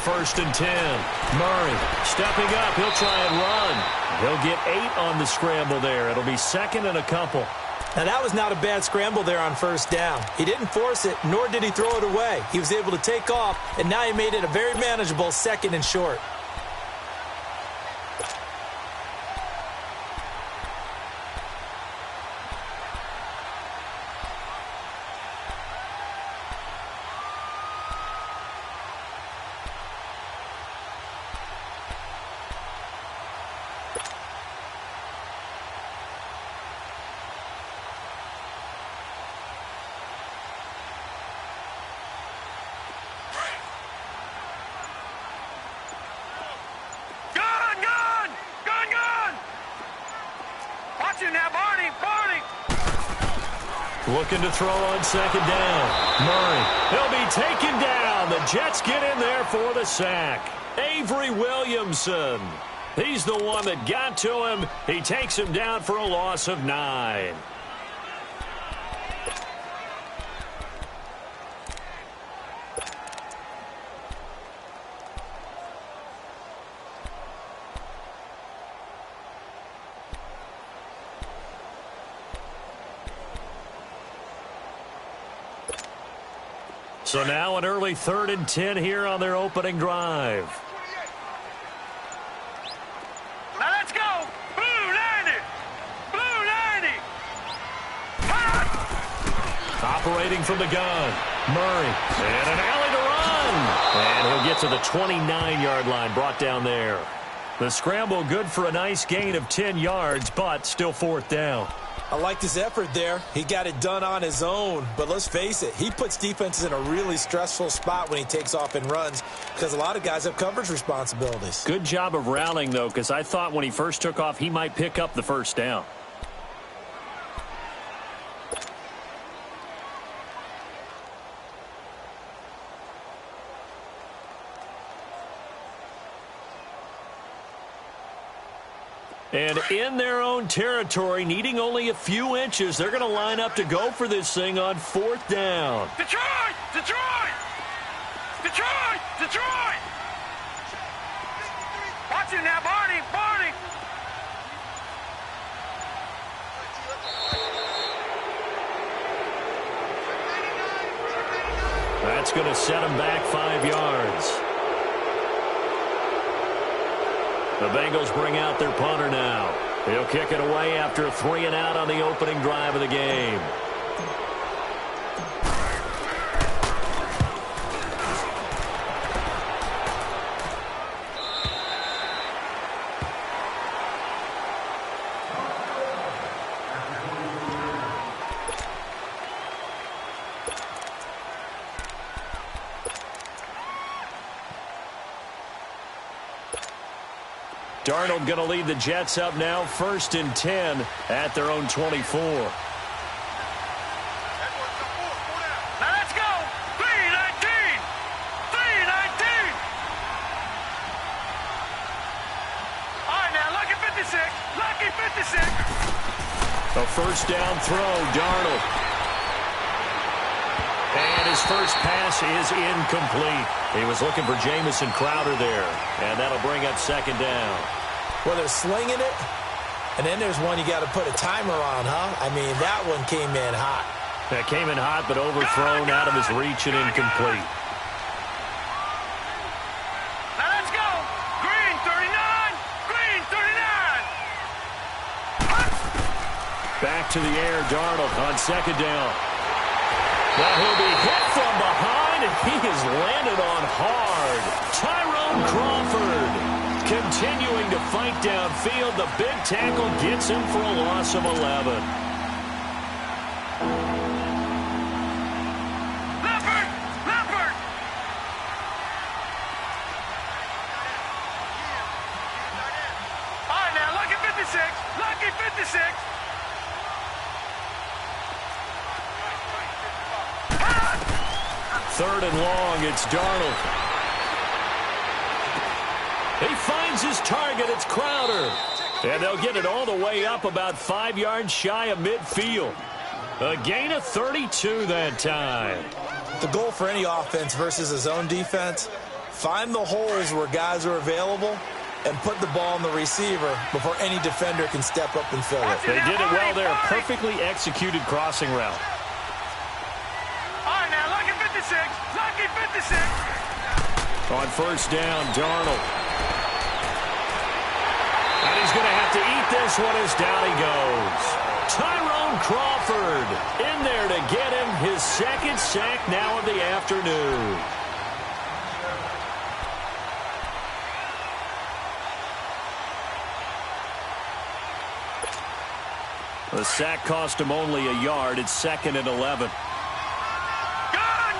1st and 10. Murray stepping up. He'll try and run. He'll get 8 on the scramble there. It'll be 2nd and a couple. Now, that was not a bad scramble there on 1st down. He didn't force it, nor did he throw it away. He was able to take off, and now he made it a very manageable 2nd and short. Looking to throw on 2nd down. Murray, he'll be taken down. The Jets get in there for the sack. Avery Williamson. He's the one that got to him. He takes him down for a loss of 9. So now an early 3rd and 10 here on their opening drive. Now let's go. Blue 90. Blue 90. Operating from the gun. Murray. And an alley to run. And he'll get to the 29-yard line, brought down there. The scramble good for a nice gain of 10 yards, but still 4th down. I liked his effort there. He got it done on his own. But let's face it, he puts defenses in a really stressful spot when he takes off and runs because a lot of guys have coverage responsibilities. Good job of rallying, though, because I thought when he first took off, he might pick up the 1st down. And in their own territory, needing only a few inches, they're going to line up to go for this thing on 4th down. Detroit! Detroit! Detroit! Detroit! Watch it now, Barney! Barney! That's going to set him back 5 yards. The Bengals bring out their punter now. He'll kick it away after a 3 and out on the opening drive of the game. Darnold going to lead the Jets up now, 1st and 10 at their own 24. Now let's go! 3-19! 3-19! All right, now, lucky 56. Lucky 56. A 1st down throw, Darnold. And his first pass is incomplete. He was looking for Jamison Crowder there, and that'll bring up 2nd down. Well, they're slinging it, and then there's one you got to put a timer on, huh? I mean, that one came in hot. That came in hot, but overthrown out of his reach and incomplete. Now let's go! Green 39! Green 39! Back to the air, Darnold on 2nd down. Well, he'll be hit from behind, and he is landed on hard. Tyrone Crawford continuing to fight downfield. The big tackle gets him for a loss of 11. Leopard! Leopard! All right, now, lucky 56. Lucky 56. 3rd and long, it's Darnold. He finds his target, it's Crowder. And they'll get it all the way up about 5 yards shy of midfield. A gain of 32 that time. The goal for any offense versus his own defense Find the holes where guys are available and put the ball on the receiver before any defender can step up and fill it. They did it well there. Perfectly executed crossing route. All right, now, lucky 56. Lucky 56. On first down, Darnold. And he's going to have to eat this one as down he goes. Tyrone Crawford in there to get him his second sack now of the afternoon. The sack cost him only a yard. It's 2nd and 11. Gone,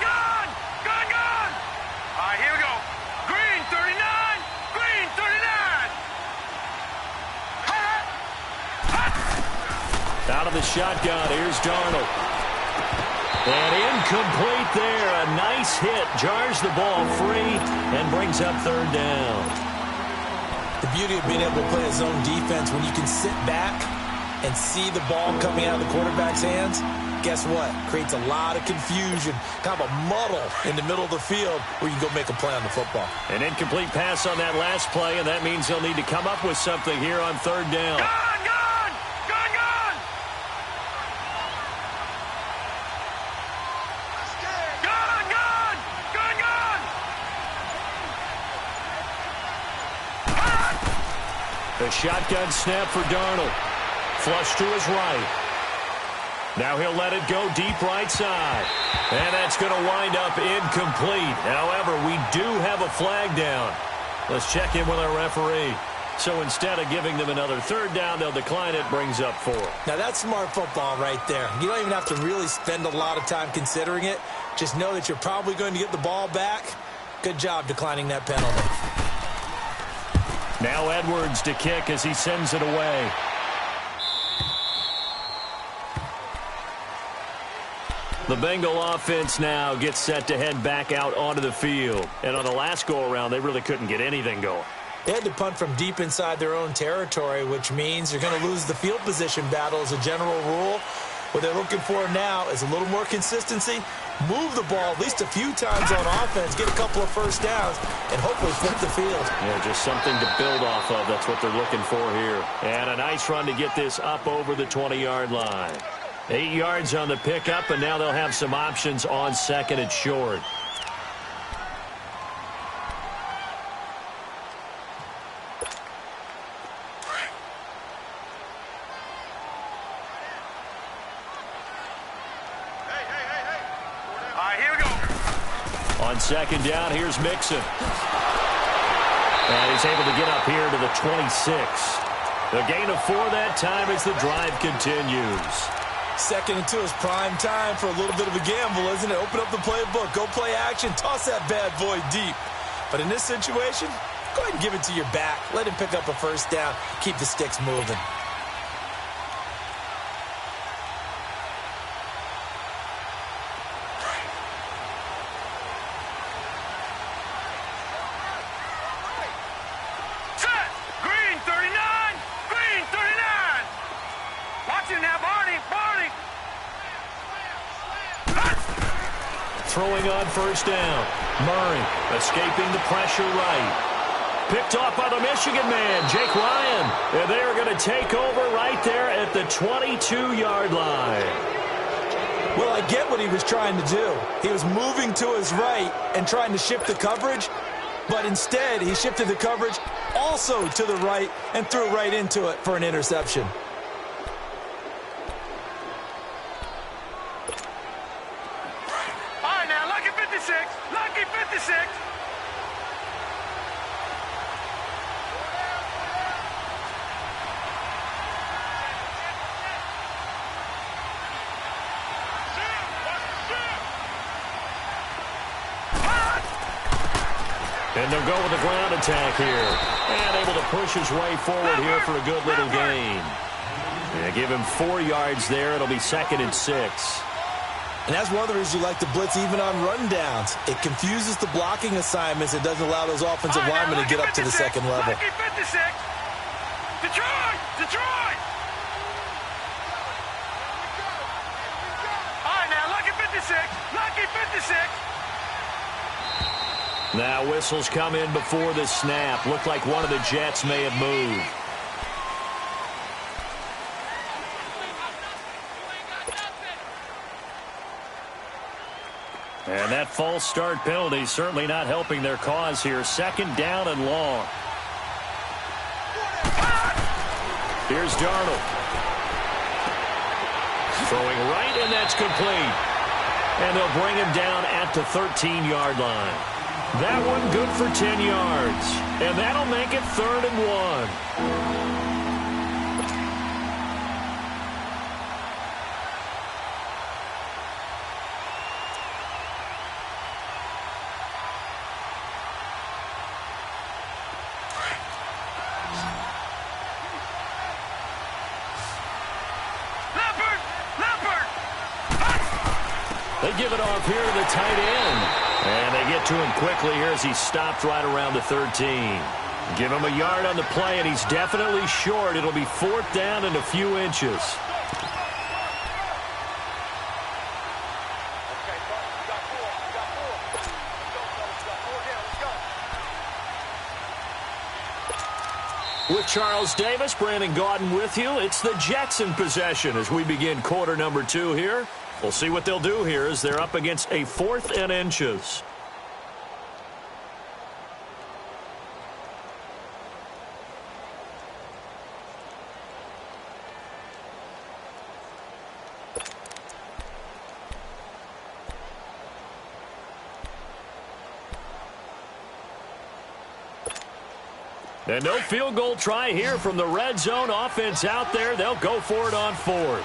gone, gone, gone. All right, here we go. Green 39, green 39. Hut, hut. Out of the shotgun, here's Darnold. And incomplete there. A nice hit. Jars the ball free and brings up 3rd down. The beauty of being able to play a zone defense when you can sit back and see the ball coming out of the quarterback's hands, guess what? Creates a lot of confusion, kind of a muddle in the middle of the field where you can go make a play on the football. An incomplete pass on that last play, and that means they'll need to come up with something here on 3rd down. Gone, gone, gone, gone. Gone, gone, gone, gone. Hut. The shotgun snap for Darnold. Flush to his right. Now he'll let it go deep right side. And that's going to wind up incomplete. However, we do have a flag down. Let's check in with our referee. So instead of giving them another 3rd down, they'll decline it, brings up 4. Now that's smart football right there. You don't even have to really spend a lot of time considering it. Just know that you're probably going to get the ball back. Good job declining that penalty. Now Edwards to kick as he sends it away. The Bengal offense now gets set to head back out onto the field. And on the last go-around, they really couldn't get anything going. They had to punt from deep inside their own territory, which means you're going to lose the field position battle as a general rule. What they're looking for now is a little more consistency, move the ball at least a few times on offense, get a couple of first downs, and hopefully flip the field. Yeah, just something to build off of. That's what they're looking for here. And a nice run to get this up over the 20-yard line. 8 yards on the pickup, and now they'll have some options on 2nd and short. All right, here we go. On 2nd down, here's Mixon. And he's able to get up here to the 26. The gain of 4 that time as the drive continues. 2nd and 2 is prime time for a little bit of a gamble, isn't it? Open up the playbook, go play action, toss that bad boy deep. But in this situation, go ahead and give it to your back. Let him pick up a first down, keep the sticks moving. Set. Green 39, green 39. Watch it now, Barney, Barney. Hut. Throwing on first down. Murray escaping the pressure right. Picked off by the Michigan man, Jake Ryan. And they are going to take over right there at the 22-yard line. Well, I get what he was trying to do. He was moving to his right and trying to shift the coverage, but instead he shifted the coverage also to the right and threw right into it for an interception. All right, now, lucky 56, lucky 56. And they'll go with the ground attack here. And able to push his way forward here for a good little gain. Yeah, give him 4 yards there. It'll be 2nd and 6. And that's one of the reasons you like to blitz even on rundowns. It confuses the blocking assignments. It doesn't allow those offensive linemen to get up to the second level. Lucky 56. Detroit, Detroit. All right, now, lucky 56, lucky 56. Now whistles come in before the snap. Looked like one of the Jets may have moved. And that false start penalty certainly not helping their cause here. Second down and long. Here's Darnold. Throwing right, and that's complete. And they'll bring him down at the 13-yard line. That one good for 10 yards. And that'll make it 3rd and 1. They give it off here to the tight end. And they get to him quickly here as he stopped right around the 13. Give him a yard on the play, and he's definitely short. It'll be 4th down and a few inches. With Charles Davis, Brandon Gaudin with you. It's the Jets in possession as we begin quarter number 2 here. We'll see what they'll do here as they're up against a 4th and inches. And no field goal try here from the red zone. Offense out there. They'll go for it on 4th.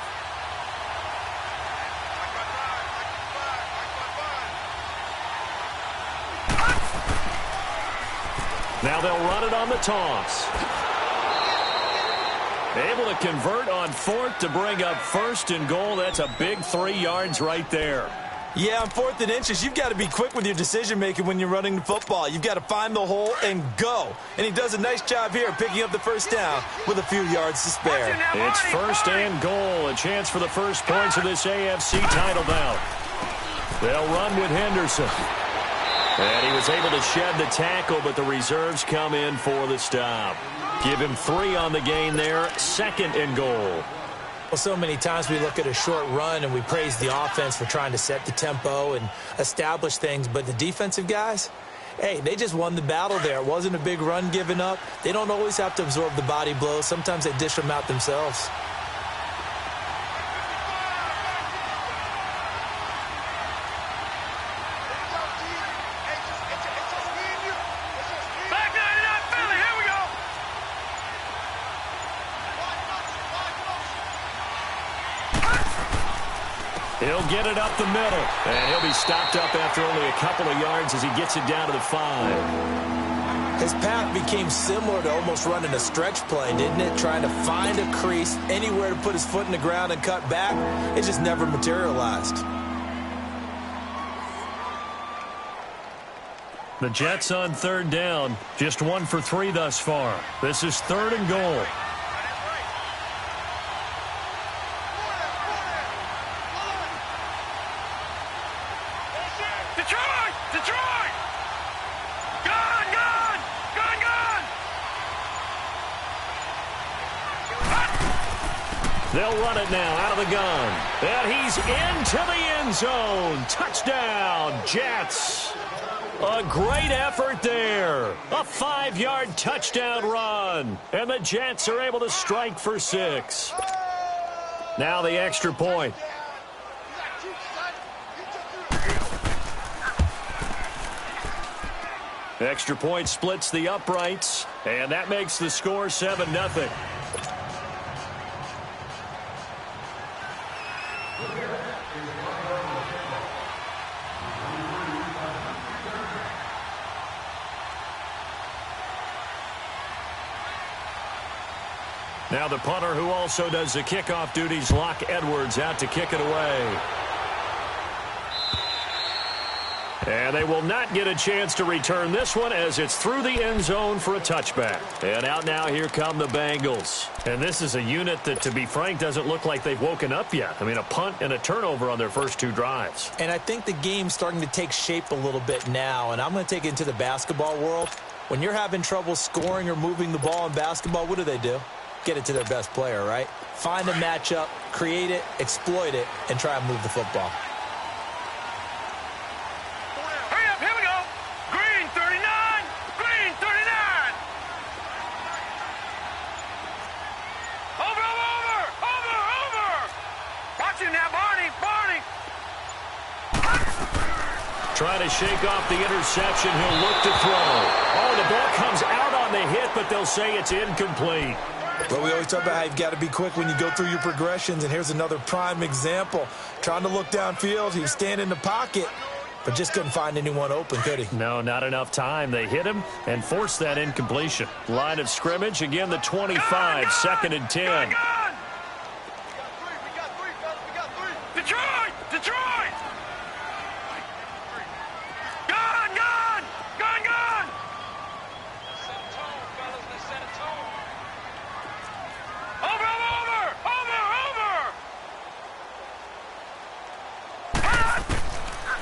Now they'll run it on the toss. Able to convert on 4th to bring up 1st and goal. That's a big 3 yards right there. Yeah, on 4th and inches, you've got to be quick with your decision-making when you're running the football. You've got to find the hole and go. And he does a nice job here picking up the first down with a few yards to spare. It's 1st and goal. A chance for the first points of this AFC title bout. They'll run with Henderson. And he was able to shed the tackle, but the reserves come in for the stop. Give him 3 on the gain there. 2nd and goal. Well, so many times we look at a short run and we praise the offense for trying to set the tempo and establish things, but the defensive guys, hey, they just won the battle there. It wasn't a big run given up. They don't always have to absorb the body blows. Sometimes they dish them out themselves. He'll get it up the middle, and he'll be stopped up after only a couple of yards as he gets it down to the 5. His path became similar to almost running a stretch play, didn't it? Trying to find a crease, anywhere to put his foot in the ground and cut back. It just never materialized. The Jets on 3rd down, just 1 for 3 thus far. This is 3rd and goal. They'll run it now out of the gun. And he's into the end zone. Touchdown, Jets. A great effort there. A 5-yard touchdown run. And the Jets are able to strike for 6. Now the extra point. Extra point splits the uprights. And that makes the score 7-0. Now the punter who also does the kickoff duties, Locke Edwards, out to kick it away. And they will not get a chance to return this one as it's through the end zone for a touchback. And out now, here come the Bengals. And this is a unit that, to be frank, doesn't look like they've woken up yet. I mean, a punt and a turnover on their first 2 drives. And I think the game's starting to take shape a little bit now, and I'm going to take it into the basketball world. When you're having trouble scoring or moving the ball in basketball, what do? Get it to their best player, right? Find a matchup, create it, exploit it, and try and move the football. Trying to shake off the interception. He'll look to throw. Oh, the ball comes out on the hit, but they'll say it's incomplete. Well, we always talk about how you've got to be quick when you go through your progressions, and here's another prime example. Trying to look downfield, he was standing in the pocket, but just couldn't find anyone open, could he? No, not enough time. They hit him and forced that incompletion. Line of scrimmage, again the 25, 2nd and 10. Detroit!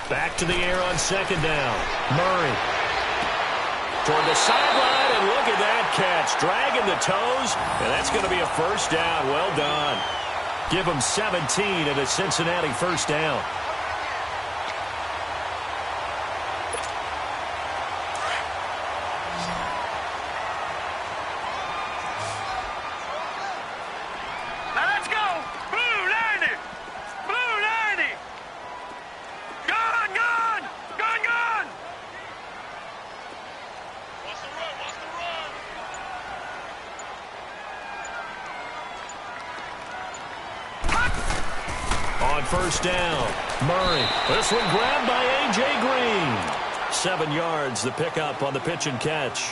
Back to the air on 2nd down. Murray toward the sideline, and look at that catch. Dragging the toes, and that's going to be a first down. Well done. Give them 17 and a Cincinnati first down. First down. Murray. This one grabbed by A.J. Green. 7 yards, the pickup on the pitch and catch.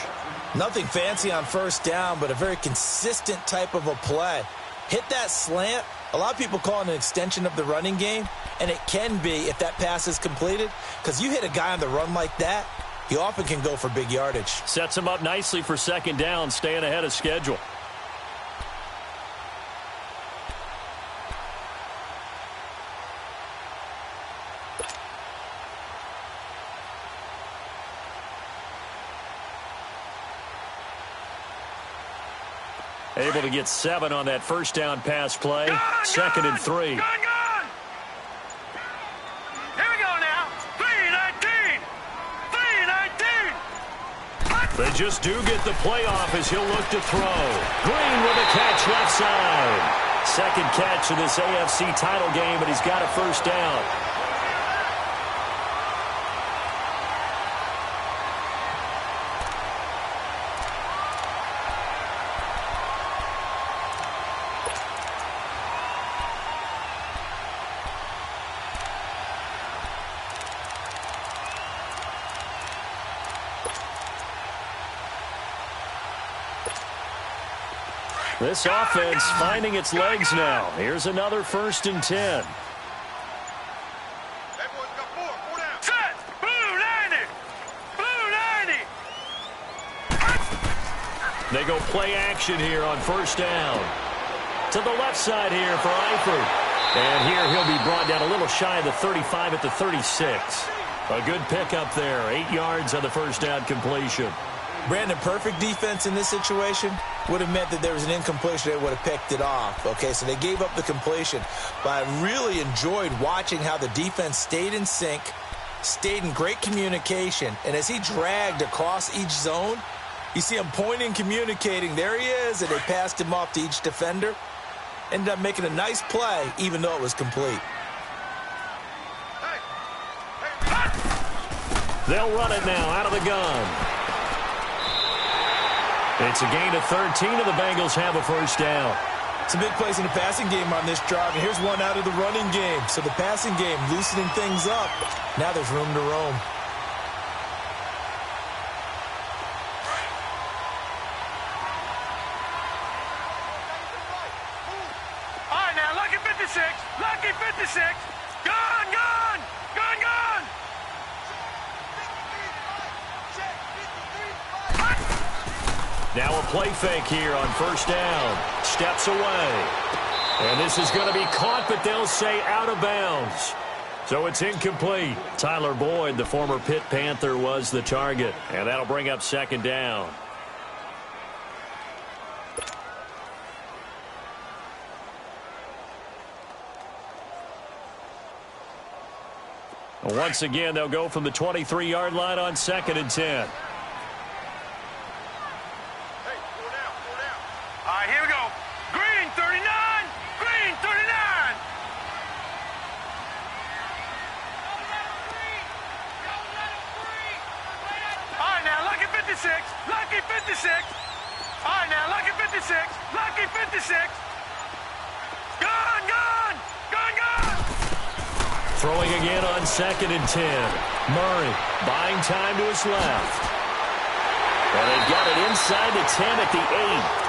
Nothing fancy on first down, but a very consistent type of a play. Hit that slant. A lot of people call it an extension of the running game, and it can be if that pass is completed, because you hit a guy on the run like that, he often can go for big yardage. Sets him up nicely for 2nd down, staying ahead of schedule. Able to get 7 on that first down pass play. 2nd and 3. Here we go now. 3-19. 3-19. They just do get the playoff as he'll look to throw. Green with a catch left side. 2nd catch of this AFC title game, and he's got a first down. This offense finding its legs now. Here's another 1st and 10. Set! Blue 90! Blue 90! They go play action here on first down. To the left side here for Eifert. And here he'll be brought down a little shy of the 35 at the 36. A good pickup there. 8 yards on the first down completion. Brandon, perfect defense in this situation would have meant that there was an incompletion. They would have picked it off. Okay, so they gave up the completion. But I really enjoyed watching how the defense stayed in sync, stayed in great communication. And as he dragged across each zone, you see him pointing, communicating. There he is, and they passed him off to each defender. Ended up making a nice play, even though it was complete. They'll run it now out of the gun. It's a gain of 13, and the Bengals have a first down. Some big plays in the passing game on this drive, and here's one out of the running game. So the passing game loosening things up. Now there's room to roam. All right, now, lucky 56. Lucky 56. Gone, gone, gone, gone. play fake here on first down. Steps away. And this is going to be caught, but they'll say out of bounds. So it's incomplete. Tyler Boyd, the former Pitt Panther, was the target. And that'll bring up second down. Once again, they'll go from the 23-yard line on 2nd and 10. Here we go. Green, 39. Green, 39. All right, now, lucky 56. Lucky 56. All right, now, lucky 56. Lucky 56. Gun, gun. Gun, gun. Throwing again on 2nd and 10. Murray buying time to his left. And they've got it inside the 10 at the 8.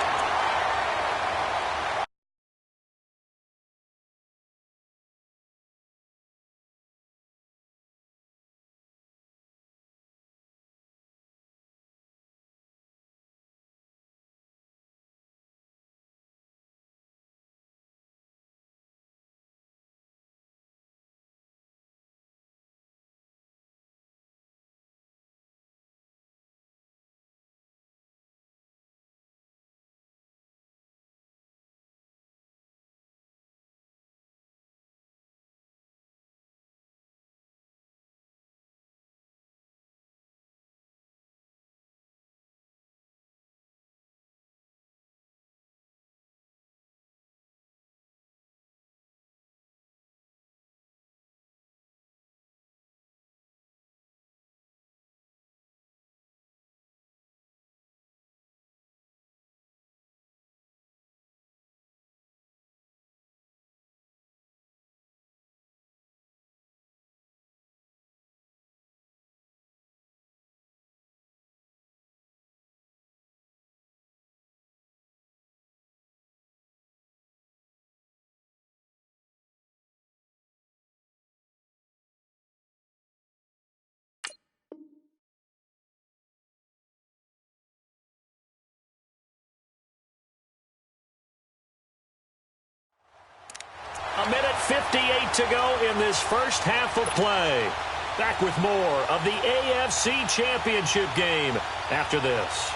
A minute 58 to go in this first half of play. Back with more of the AFC Championship game after this.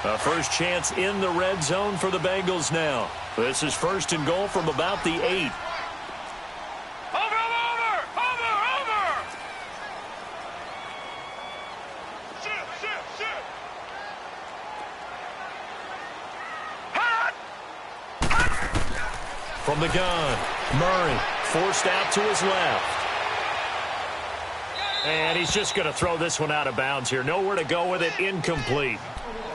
A first chance in the red zone for the Bengals now. This is 1st and goal from about the 8. From the gun, Murray forced out to his left. And he's just going to throw this one out of bounds here. Nowhere to go with it, incomplete.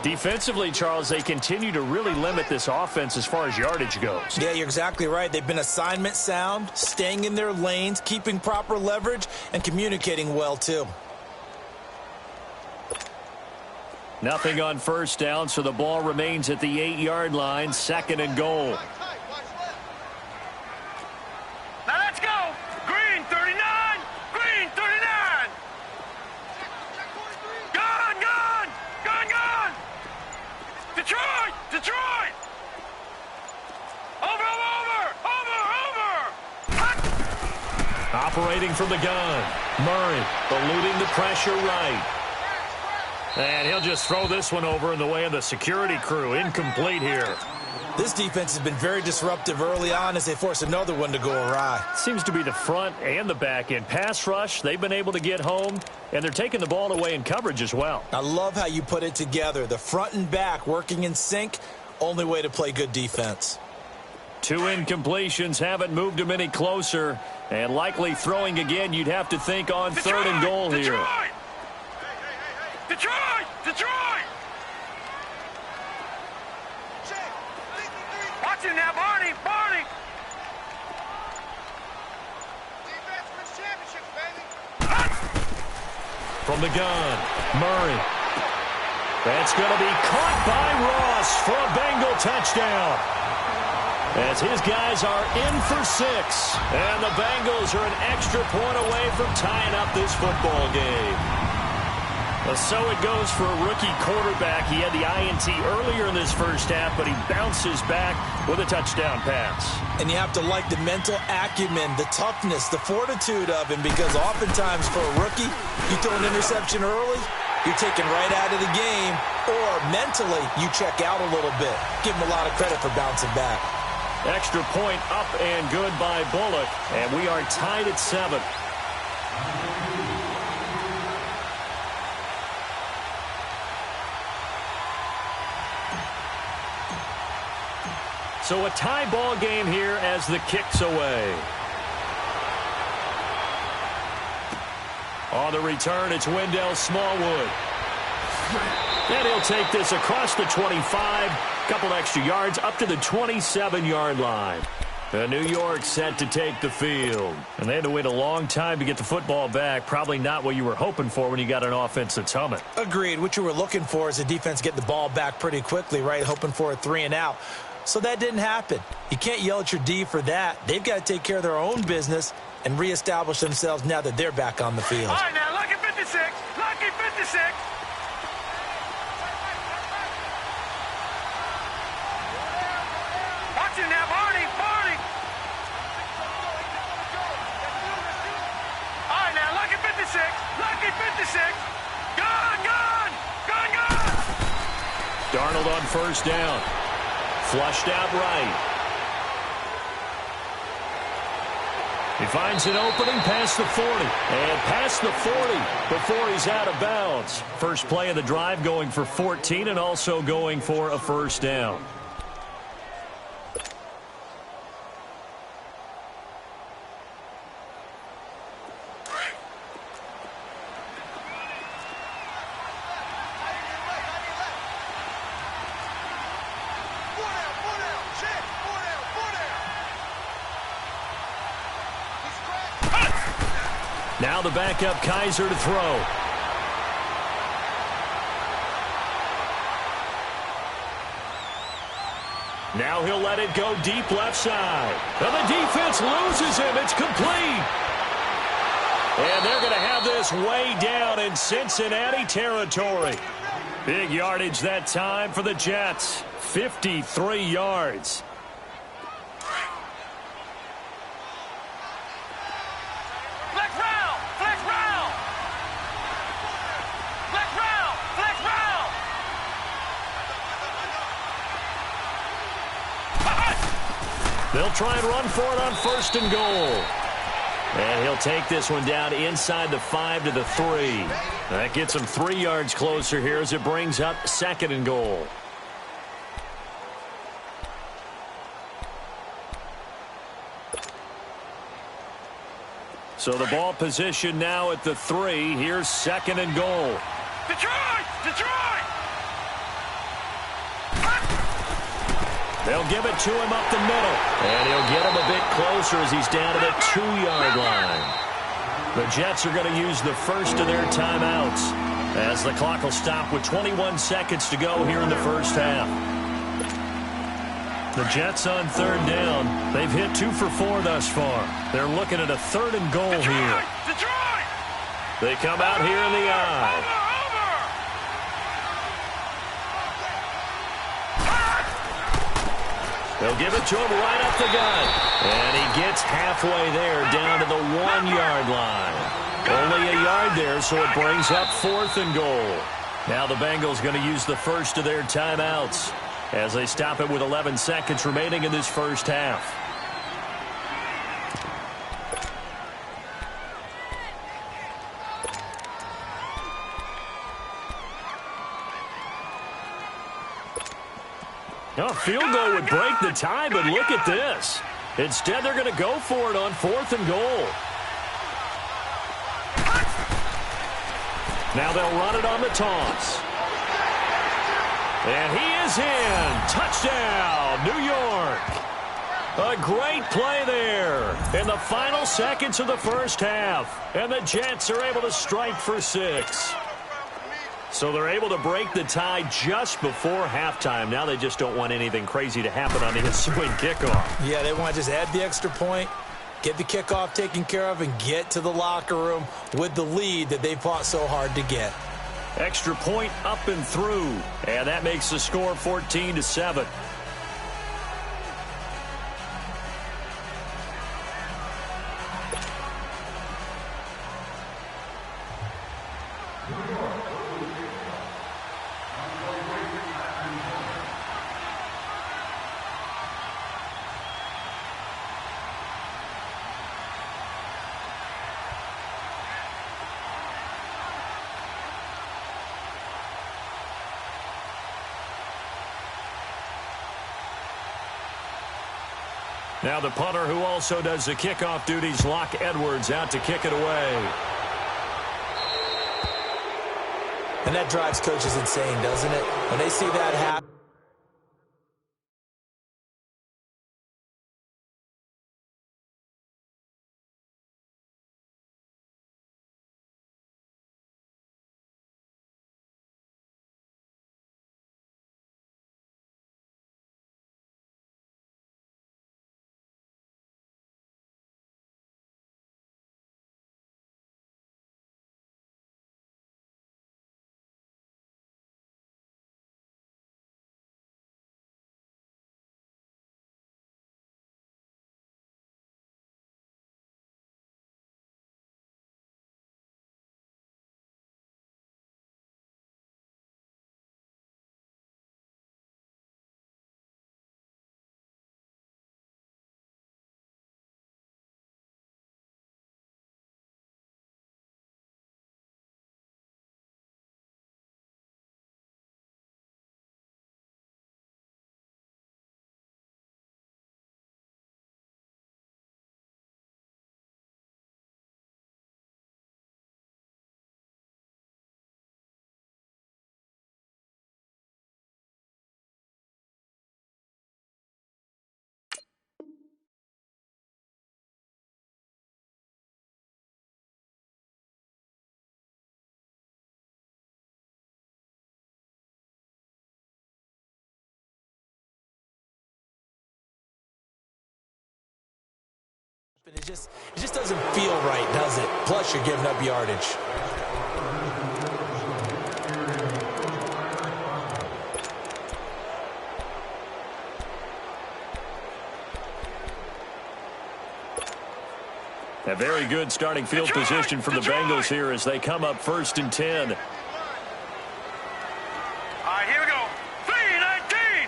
Defensively, Charles, they continue to really limit this offense as far as yardage goes. Yeah, you're exactly right. They've been assignment sound, staying in their lanes, keeping proper leverage, and communicating well, too. Nothing on first down, so the ball remains at the 8-yard line, 2nd and goal. Now let's go. Green, 39. Green, 39. Gun, gun. Gun, gun. Detroit, Detroit. Over. Operating from the gun. Murray eluding the pressure right. And he'll just throw this one over in the way of the security crew. Incomplete here. This defense has been very disruptive early on as they force another one to go awry. Seems to be the front and the back end. Pass rush, they've been able to get home, and they're taking the ball away in coverage as well. I love how you put it together. The front and back working in sync, only way to play good defense. 2 incompletions haven't moved him any closer, and likely throwing again, you'd have to think on Detroit, 3rd and goal here. Detroit. Detroit, Detroit. Watch him now, Barney. Defense wins championships, baby. From the gun, Murray. That's going to be caught by Ross for a Bengal touchdown. As his guys are in for 6. And the Bengals are an extra point away from tying up this football game. Well, so it goes for a rookie quarterback. He had the INT earlier in this first half, but he bounces back with a touchdown pass. And you have to like the mental acumen, the toughness, the fortitude of him, because oftentimes for a rookie, you throw an interception early, you're taken right out of the game, or mentally you check out a little bit. Give him a lot of credit for bouncing back. Extra point up and good by Bullock, and we are tied at 7. So a tie ball game here as the kick's away. On the return, it's Wendell Smallwood. And he'll take this across the 25, couple extra yards up to the 27-yard line. New York set to take the field. And they had to wait a long time to get the football back. Probably not what you were hoping for when you got an offense that's humming. Agreed. What you were looking for is the defense getting the ball back pretty quickly, right? Hoping for a 3-and-out. So that didn't happen. You can't yell at your D for that. They've got to take care of their own business and reestablish themselves now that they're back on the field. All right, now, lucky 56. Lucky 56. Watch him now, Barney. Barney. All right, now, lucky 56. Lucky 56. Gone, gone. Gone, gone. Darnold on first down. Flushed out right. He finds an opening past the 40. And past the 40 before he's out of bounds. First play of the drive going for 14 and also going for a first down. Now the backup Kaiser to throw. Now he'll let it go deep left side. And the defense loses him. It's complete. And they're going to have this way down in Cincinnati territory. Big yardage that time for the Jets. 53 yards. They'll try and run for it on first and goal. And he'll take this one down inside the 5 to the 3. That gets him 3 yards closer here as it brings up second and goal. So the ball position now at the 3. Here's second and goal. Detroit! Detroit! They'll give it to him up the middle. And he'll get him a bit closer as he's down to the 2-yard line. The Jets are going to use the first of their timeouts as the clock will stop with 21 seconds to go here in the first half. The Jets on third down. They've hit 2 for 4 thus far. They're looking at a third and goal here. Detroit! They come out here in the eye. They'll give it to him right up the gut. And he gets halfway there down to the 1-yard line. Only a yard there, so it brings up fourth and goal. Now the Bengals going to use the first of their timeouts as they stop it with 11 seconds remaining in this first half. A field goal would break the tie, but look at this. Instead, they're going to go for it on fourth and goal. Now they'll run it on the toss. And he is in. Touchdown, New York. A great play there in the final seconds of the first half. And the Jets are able to strike for 6. So they're able to break the tie just before halftime. Now they just don't want anything crazy to happen on the ensuing kickoff. Yeah, they want to just add the extra point, get the kickoff taken care of, and get to the locker room with the lead that they fought so hard to get. Extra point up and through. And that makes the score 14-7. Now the punter who also does the kickoff duties, Locke Edwards, out to kick it away. And that drives coaches insane, doesn't it? When they see that happen. It just doesn't feel right, does it? Plus, you're giving up yardage. A very good starting field position for the Bengals here as they come up 1st and 10. All right, here we go. 3-19.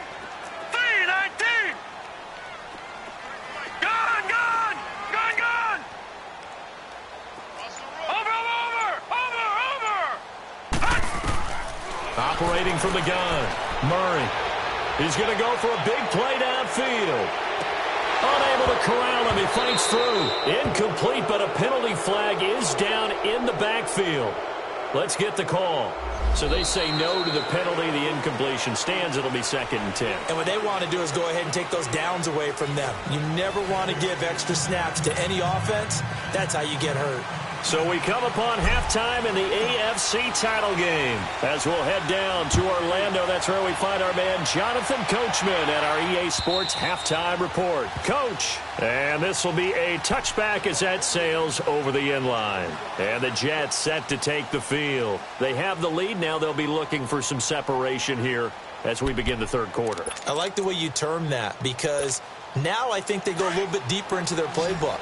3-19. Gone. Over. Operating from the gun, Murray. He's going to go for a big play downfield. Unable to corral him. He fights through. Incomplete, but a penalty flag is down in the backfield. Let's get the call. So they say no to the penalty. The incompletion stands. It'll be 2nd and 10. And what they want to do is go ahead and take those downs away from them. You never want to give extra snaps to any offense. That's how you get hurt. So we come upon halftime in the AFC title game. As we'll head down to Orlando, that's where we find our man Jonathan Coachman at our EA Sports Halftime Report. Coach, and this will be a touchback as that sails over the inline. And the Jets set to take the field. They have the lead. Now they'll be looking for some separation here as we begin the 3rd quarter. I like the way you term that because now I think they go a little bit deeper into their playbook.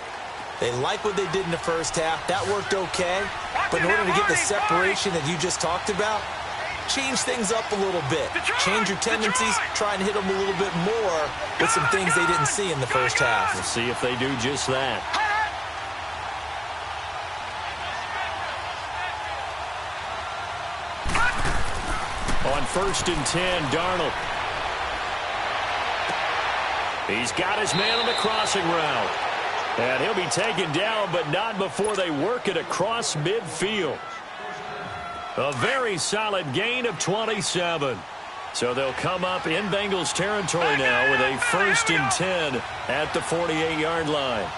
They like what they did in the first half. That worked okay. But in order to get the separation that you just talked about, change things up a little bit. Change your tendencies. Try and hit them a little bit more with some things they didn't see in the first half. We'll see if they do just that. On 1st and 10, Darnold. He's got his man on the crossing route. And he'll be taken down, but not before they work it across midfield. A very solid gain of 27. So they'll come up in Bengals territory now with a 1st and 10 at the 48-yard line.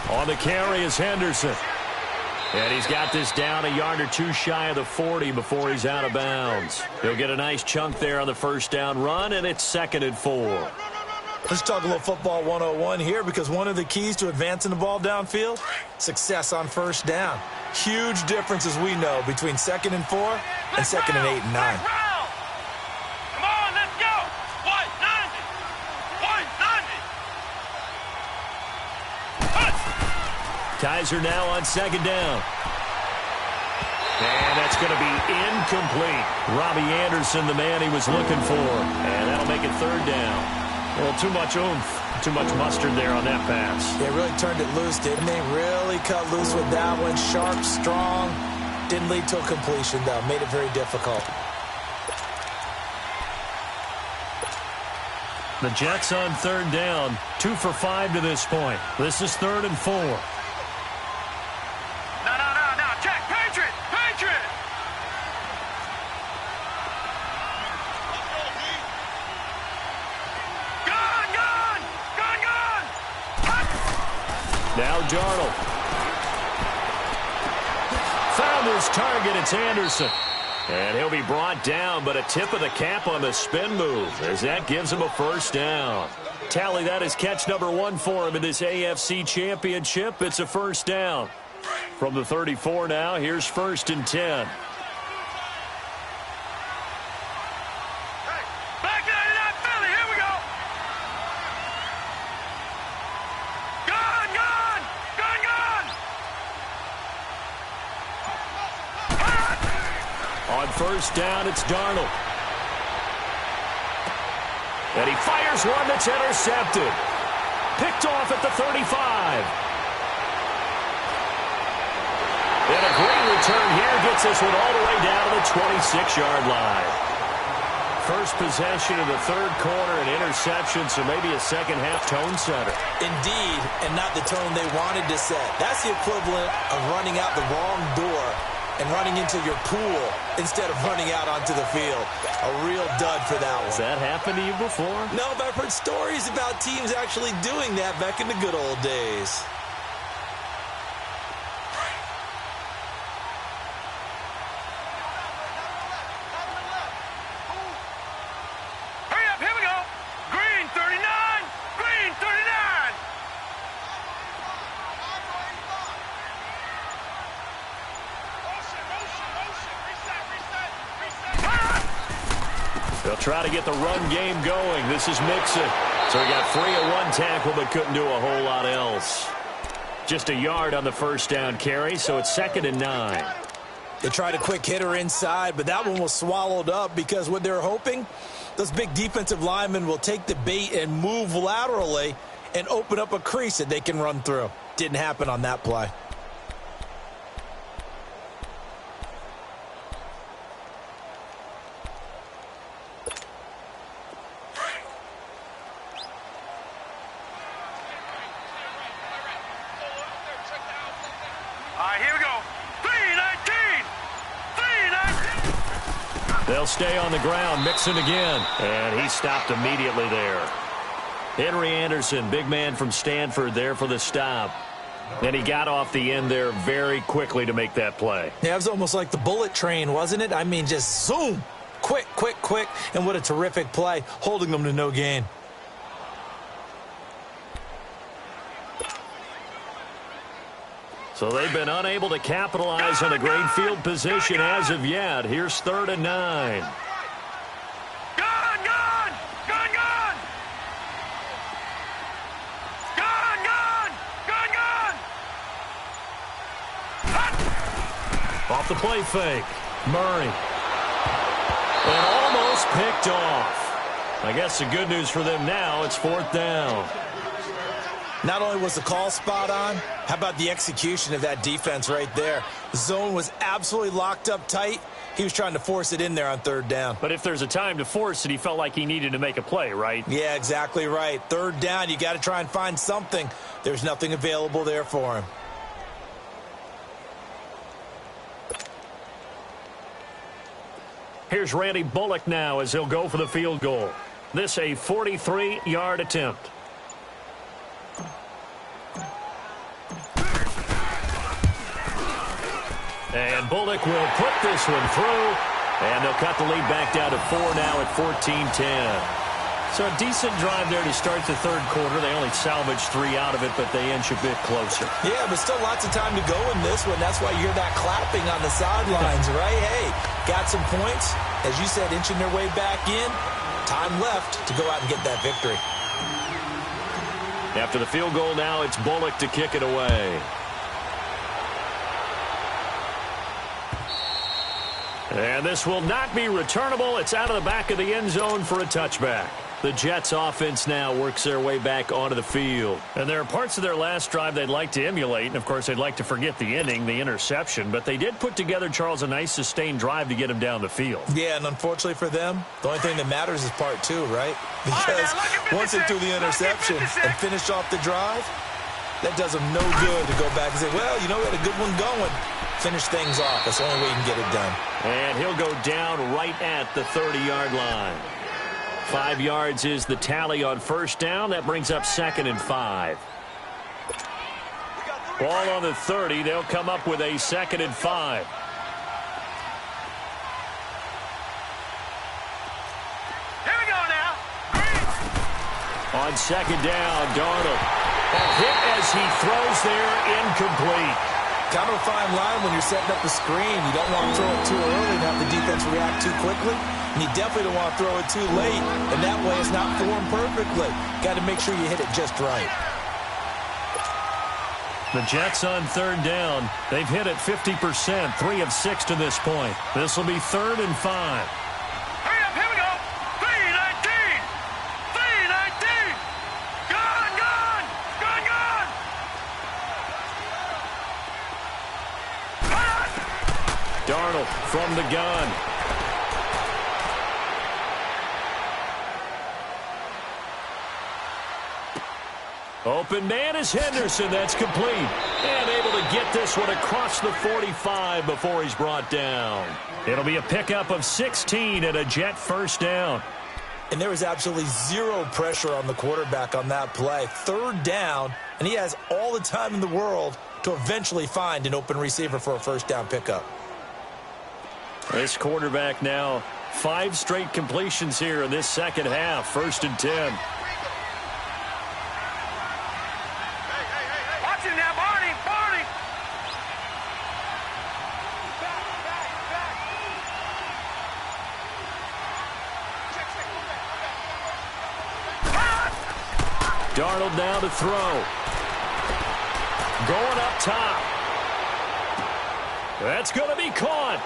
On the carry is Henderson. And he's got this down a yard or two shy of the 40 before he's out of bounds. He'll get a nice chunk there on the first down run, and it's 2nd and 4. Let's talk a little football 101 here, because one of the keys to advancing the ball downfield, success on first down. Huge difference, as we know, between 2nd and 4 and 2nd and 8 and 9. Come on, let's go. White 90. White 90. Kaiser now on 2nd down. And that's going to be incomplete. Robbie Anderson, the man he was looking for. And that'll make it 3rd down. Well, too much oomph, too much mustard there on that pass. They really turned it loose, didn't they? Really cut loose with that one. Sharp, strong. Didn't lead to a completion, though. Made it very difficult. The Jets on 3rd down. 2 for 5 to this point. This is 3rd and 4. No. Check. Patriot. Patriot. Now Darnold. Found his target. It's Anderson. And he'll be brought down, but a tip of the cap on the spin move, as that gives him a first down. Tally, that is catch number 1 for him in this AFC Championship. It's a first down. From the 34 now, here's 1st and 10. Back to that Philly. Here we go. On first down, it's Darnold. And he fires one that's intercepted. Picked off at the 35. And a great return here gets this one all the way down to the 26-yard line. First possession of the 3rd quarter, an interception, so maybe a second-half tone setter. Indeed, and not the tone they wanted to set. That's the equivalent of running out the wrong door and running into your pool instead of running out onto the field. A real dud for that one. Has that happened to you before? No, but I've heard stories about teams actually doing that back in the good old days. Hurry up, here we go. Green 39. Green 39. They'll try to get the run game going. This is Mixon. So he got free of 1 tackle, but couldn't do a whole lot else. Just a yard on the first down carry, so it's 2nd and 9. They tried a quick hitter inside, but that one was swallowed up because what they're hoping, those big defensive linemen will take the bait and move laterally and open up a crease that they can run through. Didn't happen on that play. All right, here we go. 319. 319. They'll stay on the ground. Mixon again. And he stopped immediately there. Henry Anderson, big man from Stanford, there for the stop. And he got off the end there very quickly to make that play. Yeah, it was almost like the bullet train, wasn't it? I mean, just zoom. Quick. And what a terrific play, holding them to no gain. So they've been unable to capitalize on a great field position as of yet. Here's 3rd and 9. Gone! Off the play fake. Murray. And almost picked off. I guess the good news for them now, it's 4th down. Not only was the call spot on, how about the execution of that defense right there? The zone was absolutely locked up tight. He was trying to force it in there on 3rd down. But if there's a time to force it, he felt like he needed to make a play, right? Yeah, exactly right. 3rd down, you got to try and find something. There's nothing available there for him. Here's Randy Bullock now as he'll go for the field goal. This a 43-yard attempt. And Bullock will put this one through, and they'll cut the lead back down to 4 now at 14-10. So a decent drive there to start the third quarter. They only salvaged 3 out of it, but they inch a bit closer. Yeah, but still lots of time to go in this one. That's why you hear that clapping on the sidelines, right? Hey, got some points. As you said, inching their way back in. Time left to go out and get that victory. After the field goal now, it's Bullock to kick it away. And this will not be returnable. It's out of the back of the end zone for a touchback. The Jets offense now works their way back onto the field. And there are parts of their last drive they'd like to emulate. And, of course, they'd like to forget the ending, the interception. But they did put together, Charles, a nice sustained drive to get him down the field. Yeah, and unfortunately for them, the only thing that matters is part 2, right? Because once they threw the interception and finished off the drive, that does them no good to go back and say, well, you know, we had a good one going. Finish things off. That's the only way you can get it done. And he'll go down right at the 30-yard line. 5 yards is the tally on first down. That brings up 2nd and 5. Ball on the 30. They'll come up with a 2nd and 5. Here we go now. On 2nd down, Darnold. A hit as he throws there, incomplete. Kind of a fine line when you're setting up a screen. You don't want to throw it too early and have the defense react too quickly. And you definitely don't want to throw it too late. And that way it's not formed perfectly. Got to make sure you hit it just right. The Jets on 3rd down. They've hit it 50%, 3 of 6 to this point. This will be 3rd and 5. Hurry up, here we go. 3-19. 3-19. Gone, gone. Gone, gone. Darnold from the gun. Open man is Henderson. That's complete. And able to get this one across the 45 before he's brought down. It'll be a pickup of 16 and a Jet first down. And there was absolutely zero pressure on the quarterback on that play. 3rd down, and he has all the time in the world to eventually find an open receiver for a first down pickup. This quarterback now 5 straight completions here in this second half. 1st and 10. Darnold now to throw. Going up top. That's going to be caught.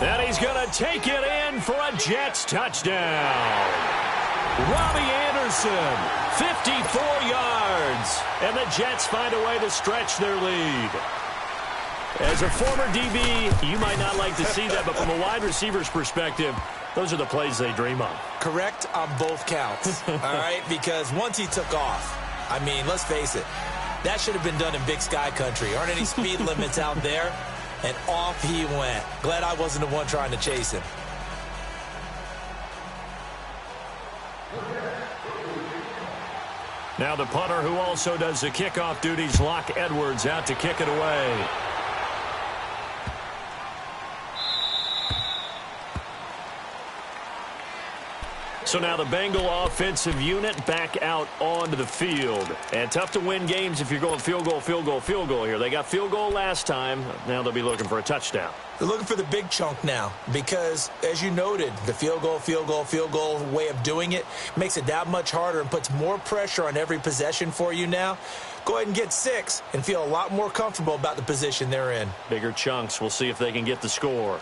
And he's going to take it in for a Jets touchdown. Robbie Anderson, 54 yards. And the Jets find a way to stretch their lead. As a former DB, you might not like to see that, but from a wide receiver's perspective, those are the plays they dream of. Correct on both counts, all right? Because once he took off, I mean, let's face it, that should have been done in Big Sky Country. Aren't any speed limits out there? And off he went. Glad I wasn't the one trying to chase him. Now the punter who also does the kickoff duties, Locke Edwards, out to kick it away. So now the Bengal offensive unit back out onto the field. And tough to win games if you're going field goal, field goal, field goal here. They got field goal last time. Now they'll be looking for a touchdown. They're looking for the big chunk now because, as you noted, the field goal way of doing it makes it that much harder and puts more pressure on every possession for you now. Go ahead and get 6 and feel a lot more comfortable about the position they're in. Bigger chunks. We'll see if they can get the score.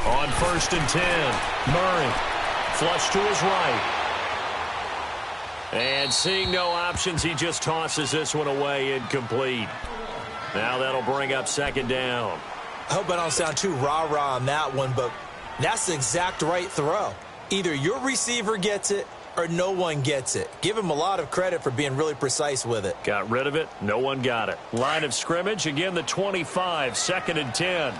On 1st and 10, Murray flush to his right. And seeing no options, he just tosses this one away, incomplete. Now that'll bring up 2nd down. I hope I don't sound too rah-rah on that one, but that's the exact right throw. Either your receiver gets it or no one gets it. Give him a lot of credit for being really precise with it. Got rid of it. No one got it. Line of scrimmage, again the 25, 2nd and 10.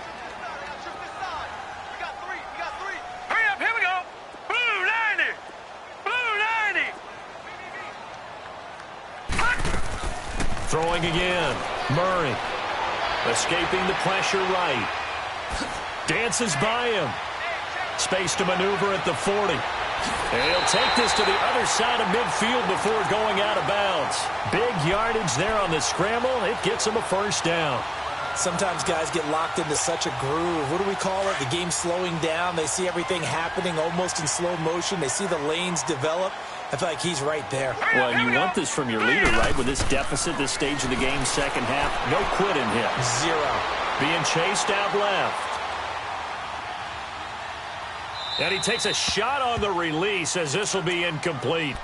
Hurry up, here we go. Blue 90. Blue 90. Throwing again. Murray. Escaping the pressure right. Dances by him. Space to maneuver at the 40. And he'll take this to the other side of midfield before going out of bounds. Big yardage there on the scramble. It gets him a first down. Sometimes guys get locked into such a groove. What do we call it? The game slowing down. They see everything happening almost in slow motion. They see the lanes develop. I feel like he's right there. Well, you want this from your leader, right? With this deficit, this stage of the game, second half, no quitting him. Zero. Being chased out left. And he takes a shot on the release as this will be incomplete.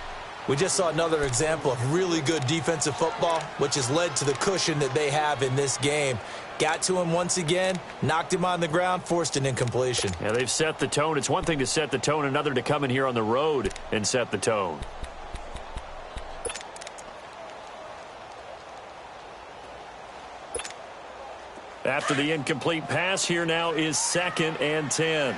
We just saw another example of really good defensive football, which has led to the cushion that they have in this game. Got to him once again, knocked him on the ground, forced an incompletion. Yeah, they've set the tone. It's one thing to set the tone, another to come in here on the road and set the tone. After the incomplete pass, here now is 2nd and 10.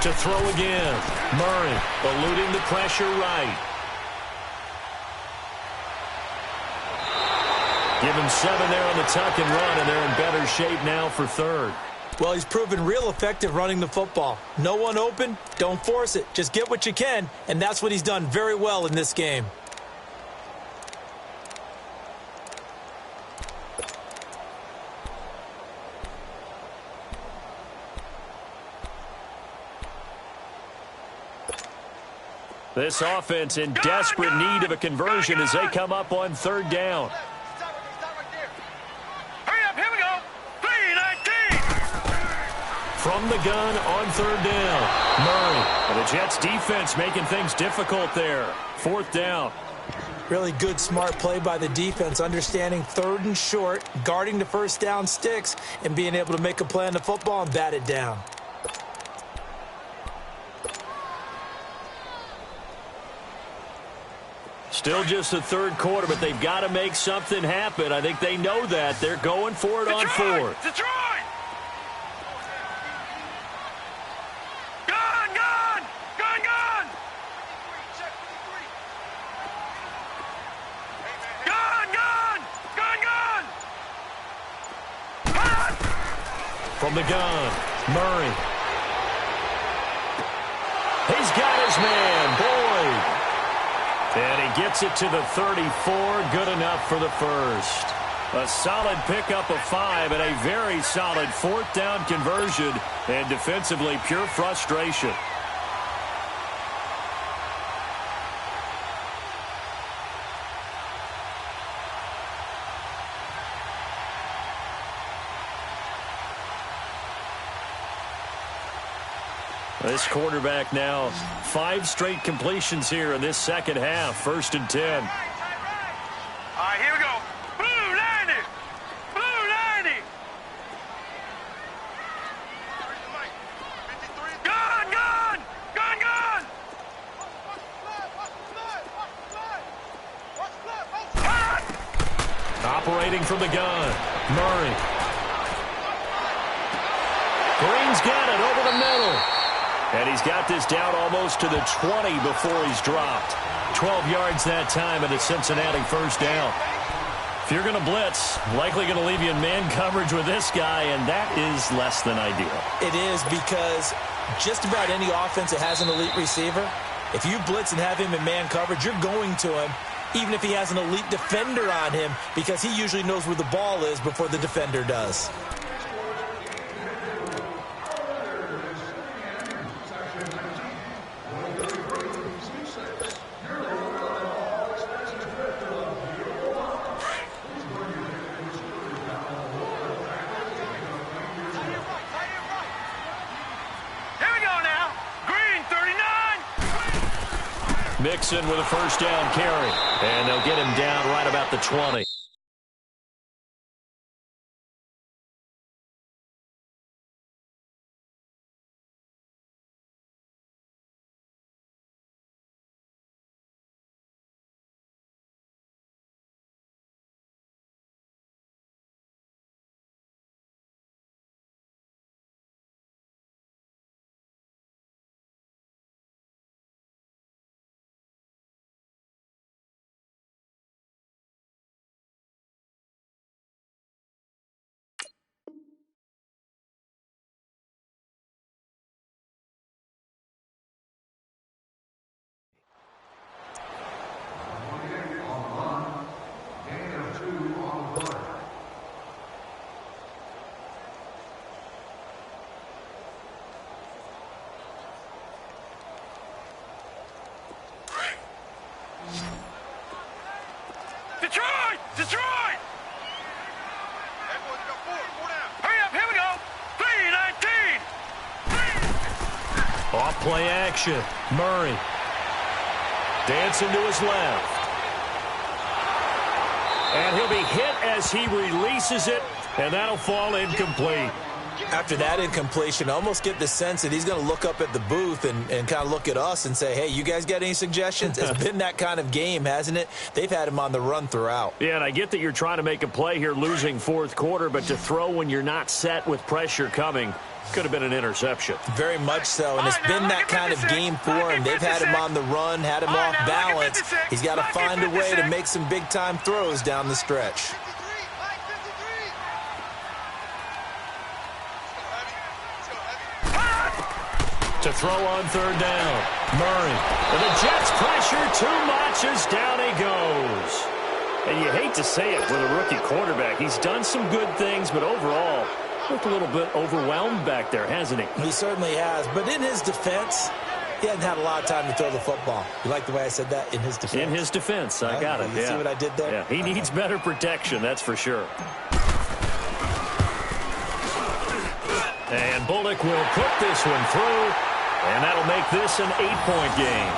To throw again. Murray eluding the pressure right. Give him 7 there on the tuck and run, and they're in better shape now for 3rd. Well, he's proven real effective running the football. No one open, don't force it. Just get what you can, and that's what he's done very well in this game. This offense in desperate need of a conversion as they come up on 3rd down. Hurry up, here we go. 3-19. From the gun on 3rd down. Murray. And the Jets defense making things difficult there. 4th down. Really good, smart play by the defense, understanding 3rd and short, guarding the first down sticks, and being able to make a play on the football and bat it down. Still just the 3rd quarter, but they've got to make something happen. I think they know that. They're going for it on 4th. Detroit! Gun, gun! Gun, gun! Gun, gun! Gun, gun! From the gun, Murray. He's got his man, Boyd. And he gets it to the 34, good enough for the first. A solid pickup of 5 and a very solid 4th down conversion, and defensively pure frustration. This quarterback now, 5 straight completions here in this second half. 1st and 10. All right, here we go. Blue 90. Blue 90. Gun, gun! Gun, gun! Operating from the gun, Murray. Green's got it over the middle. And he's got this down almost to the 20 before he's dropped. 12 yards that time, and a Cincinnati first down. If you're going to blitz, likely going to leave you in man coverage with this guy, and that is less than ideal. It is, because just about any offense that has an elite receiver, if you blitz and have him in man coverage, you're going to him, even if he has an elite defender on him, because he usually knows where the ball is before the defender does. Mixon with a first down carry. And they'll get him down right about the 20. Detroit! Detroit! Hurry up, here we go! 3-19! Off play action. Murray. Dancing to his left. And he'll be hit as he releases it, and that'll fall incomplete. After that incompletion, I almost get the sense that he's going to look up at the booth and kind of look at us and say, hey, you guys got any suggestions? It's been that kind of game, hasn't it? They've had him on the run throughout. Yeah, and I get that you're trying to make a play here losing fourth quarter, but to throw when you're not set with pressure coming could have been an interception. Very much so, and it's been that kind of game for him. They've had him on the run, had him off balance. He's got to find a way to make some big-time throws down the stretch. To throw on third down. Murray. And the Jets pressure too much as down he goes. And you hate to say it with a rookie quarterback. He's done some good things, but overall, looked a little bit overwhelmed back there, hasn't he? He certainly has. But in his defense, he hasn't had a lot of time to throw the football. You like the way I said that? In his defense. In his defense. I got it. You see what I did there? Yeah, he needs better protection, that's for sure. And Bullock will put this one through. And that'll make this an 8-point game.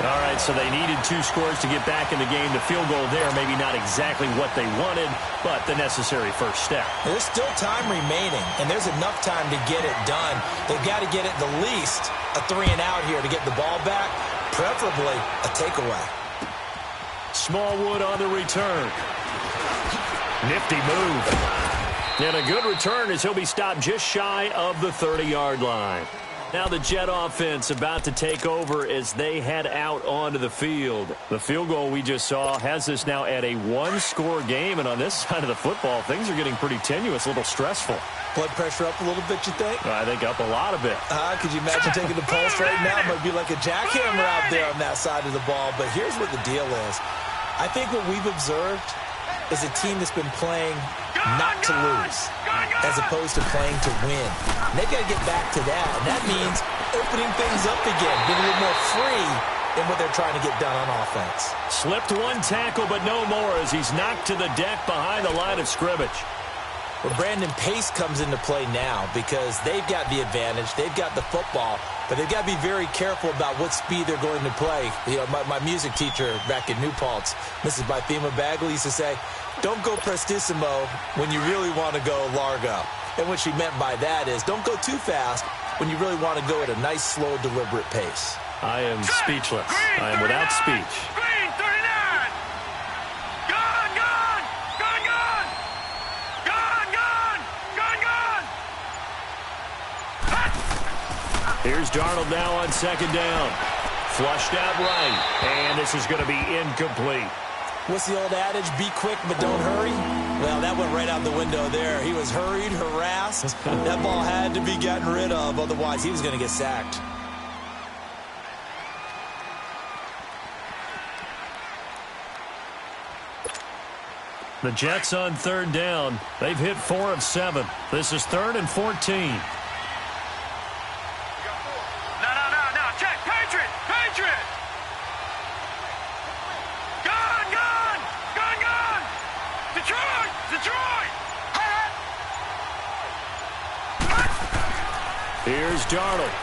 All right, so they needed 2 scores to get back in the game. The field goal there, maybe not exactly what they wanted, but the necessary first step. There's still time remaining, and there's enough time to get it done. They've got to get at the least a 3-and-out here to get the ball back, preferably a takeaway. Smallwood on the return. Nifty move. And a good return as he'll be stopped just shy of the 30-yard line. Now the Jet offense about to take over as they head out onto the field. The field goal we just saw has this now at a 1-score game, and on this side of the football, things are getting pretty tenuous, a little stressful. Blood pressure up a little bit, you think? I think up a lot of it. Could you imagine taking the pulse right now? It might be like a jackhammer out there on that side of the ball, but here's what the deal is. I think what we've observed is a team that's been playing not to lose as opposed to playing to win. And they've got to get back to that, and that means opening things up again, being a little more free in what they're trying to get done on offense. Slipped one tackle, but no more as he's knocked to the deck behind the line of scrimmage. Well, Brandon, pace comes into play now because they've got the advantage. They've got the football, but they've got to be very careful about what speed they're going to play. You know, my music teacher back in New Paltz, Mrs. Bythema Bagley, used to say, don't go prestissimo when you really want to go largo. And what she meant by that is don't go too fast when you really want to go at a nice, slow, deliberate pace. I am speechless. I am without speech. Green 39! Gone, gone! Gone, gone! Gone, gone! Gone, gone! Here's Darnold now on second down. Flushed out right. And this is going to be incomplete. What's the old adage? Be quick, but don't hurry? Well, that went right out the window there. He was hurried, harassed. That ball had to be gotten rid of, otherwise he was going to get sacked. The Jets on third down. They've hit 4 of 7. This is 3rd and 14. No. Check. Patriot! Patriot! Gone, gone! Gone, gone! Detroit! Detroit! Here's Darnold.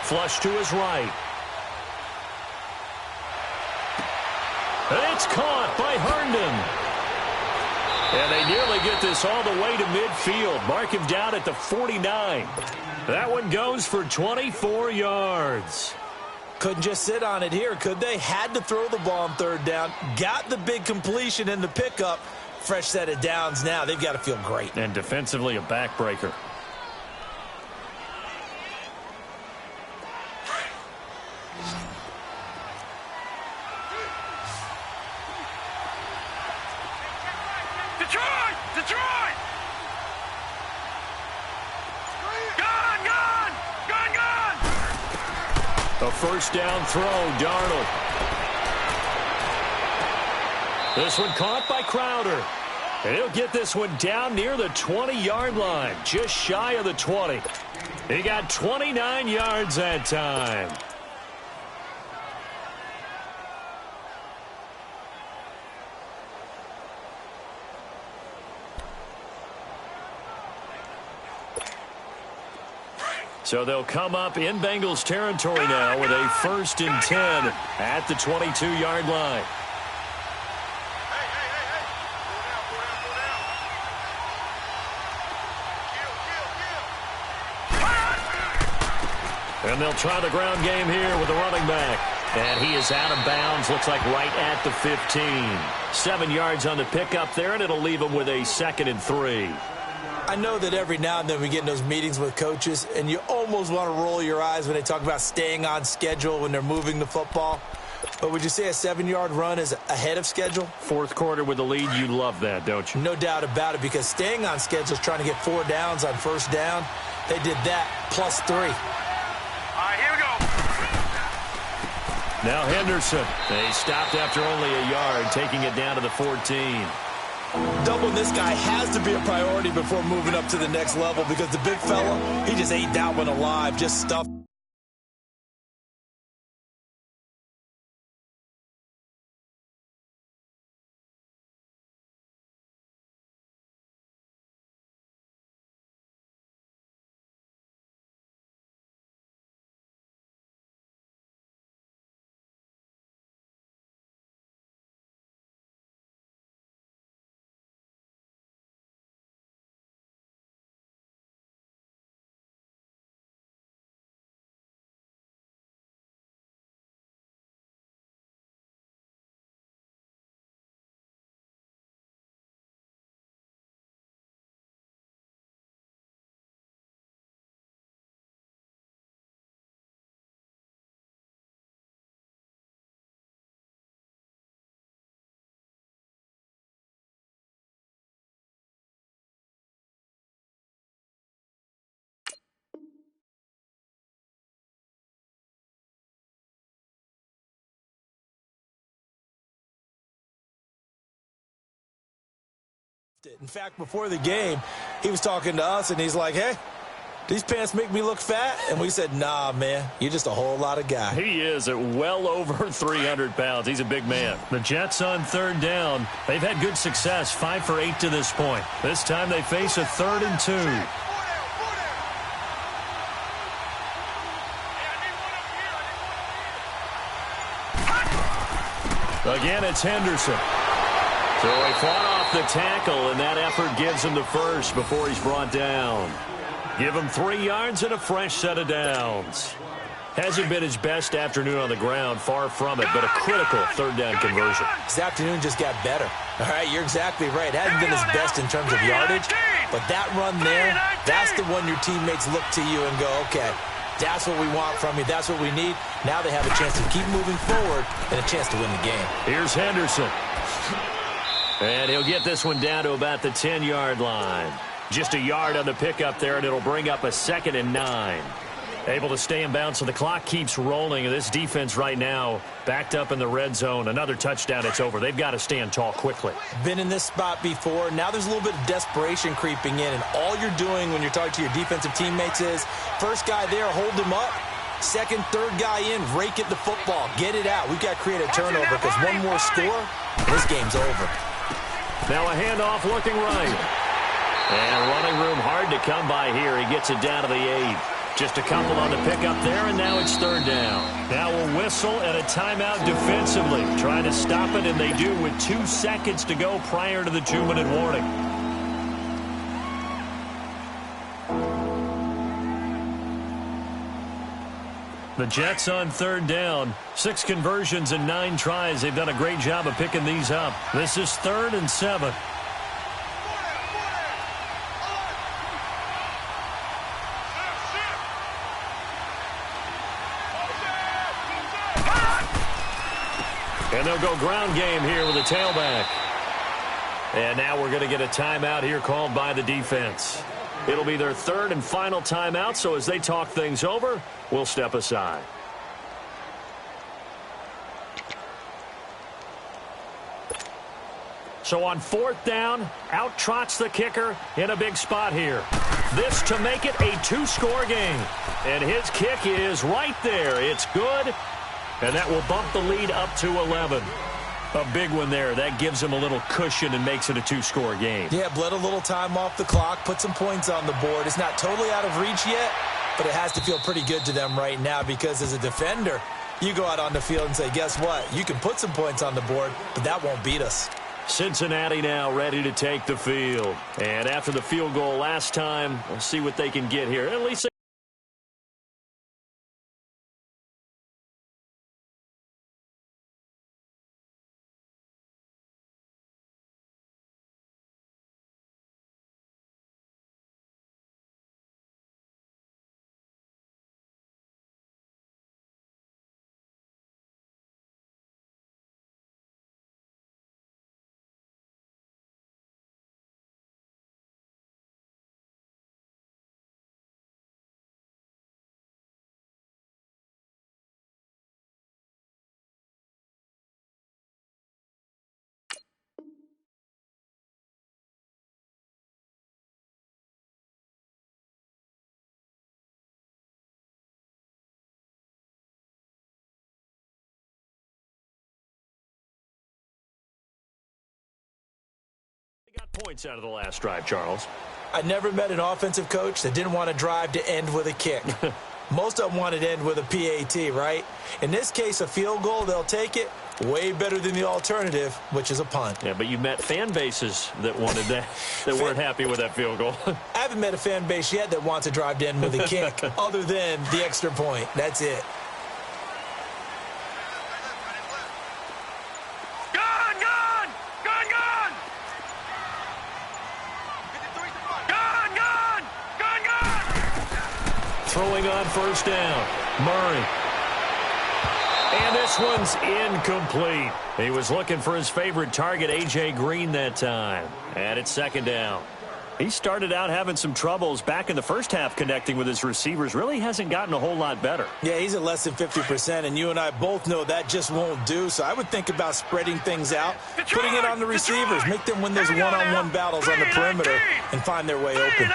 Flush to his right. It's caught by Herndon. And they nearly get this all the way to midfield. Mark him down at the 49. That one goes for 24 yards. Couldn't just sit on it here, could they? Had to throw the ball on third down. Got the big completion in the pickup. Fresh set of downs now. They've got to feel great. And defensively, a backbreaker. Detroit! Detroit! Gone! Gone! Gone! Gone! A first down throw, Darnold. This one caught by Crowder. And he'll get this one down near the 20-yard line, just shy of the 20. He got 29 yards that time. So they'll come up in Bengals territory now with a 1st and 10 at the 22-yard line. And they'll try the ground game here with the running back. And he is out of bounds, looks like right at the 15. 7 yards on the pickup there, and it'll leave him with a 2nd and 3. I know that every now and then we get in those meetings with coaches, and you almost want to roll your eyes when they talk about staying on schedule when they're moving the football. But would you say a 7-yard run is ahead of schedule? Fourth quarter with the lead, you love that, don't you? No doubt about it, because staying on schedule is trying to get 4 downs on first down. They did that, plus 3. All right, here we go. Now Henderson. They stopped after only a yard, taking it down to the 14. Doubling this guy has to be a priority before moving up to the next level, because the big fella, he just ate that one alive, just stuffed. In fact, before the game, he was talking to us, and he's like, hey, these pants make me look fat? And we said, nah, man, you're just a whole lot of guy. He is at well over 300 pounds. He's a big man. The Jets on third down. They've had good success, 5 for 8 to this point. This time they face a 3rd and 2. Again, it's Henderson. So he fought off the tackle, and that effort gives him the first before he's brought down. Give him 3 yards and a fresh set of downs. Hasn't been his best afternoon on the ground, far from it, but a critical 3rd down conversion. This afternoon just got better. All right, you're exactly right. Hasn't been his best in terms of yardage, but that run there, that's the one your teammates look to you and go, okay, that's what we want from you. That's what we need. Now they have a chance to keep moving forward and a chance to win the game. Here's Henderson. And he'll get this one down to about the 10-yard line. Just a yard on the pickup there, and it'll bring up a 2nd and 9. Able to stay in bounds, so the clock keeps rolling. And this defense right now backed up in the red zone. Another touchdown, it's over. They've got to stand tall quickly. Been in this spot before. Now there's a little bit of desperation creeping in, and all you're doing when you're talking to your defensive teammates is, first guy there, hold him up. Second, third guy in, rake at the football. Get it out. We've got to create a turnover, because one more score, this game's over. Now a handoff looking right. And running room hard to come by here. He gets it down to the 8. Just a couple on the pickup there, and now it's third down. Now a whistle and a timeout defensively. Trying to stop it, and they do with 2 seconds to go prior to the 2-minute warning. The Jets on third down. 6 conversions and 9 tries. They've done a great job of picking these up. This is 3rd and 7. And they'll go ground game here with a tailback. And now we're going to get a timeout here called by the defense. It'll be their 3rd and final timeout, so as they talk things over, we'll step aside. So on 4th down, out trots the kicker in a big spot here. This to make it a 2-score game. And his kick is right there. It's good. And that will bump the lead up to 11. A big one there. That gives him a little cushion and makes it a 2-score game. Yeah, bled a little time off the clock, put some points on the board. It's not totally out of reach yet, but it has to feel pretty good to them right now because as a defender, you go out on the field and say, guess what? You can put some points on the board, but that won't beat us. Cincinnati now ready to take the field. And after the field goal last time, we'll see what they can get here. At least got points out of the last drive, Charles. I never met an offensive coach that didn't want a drive to end with a kick. Most of them wanted to end with a PAT, right? In this case, a field goal, they'll take it. Way better than the alternative, which is a punt. Yeah, but you met fan bases that wanted that, weren't happy with that field goal. I haven't met a fan base yet that wants a drive to end with a kick other than the extra point. That's it. Throwing on first down, Murray. And this one's incomplete. He was looking for his favorite target, A.J. Green, that time. And it's 2nd down. He started out having some troubles back in the first half connecting with his receivers. Really hasn't gotten a whole lot better. Yeah, he's at less than 50%, and you and I both know that just won't do. So I would think about spreading things out, putting it on the receivers, make them win those one-on-one battles on the perimeter and find their way open.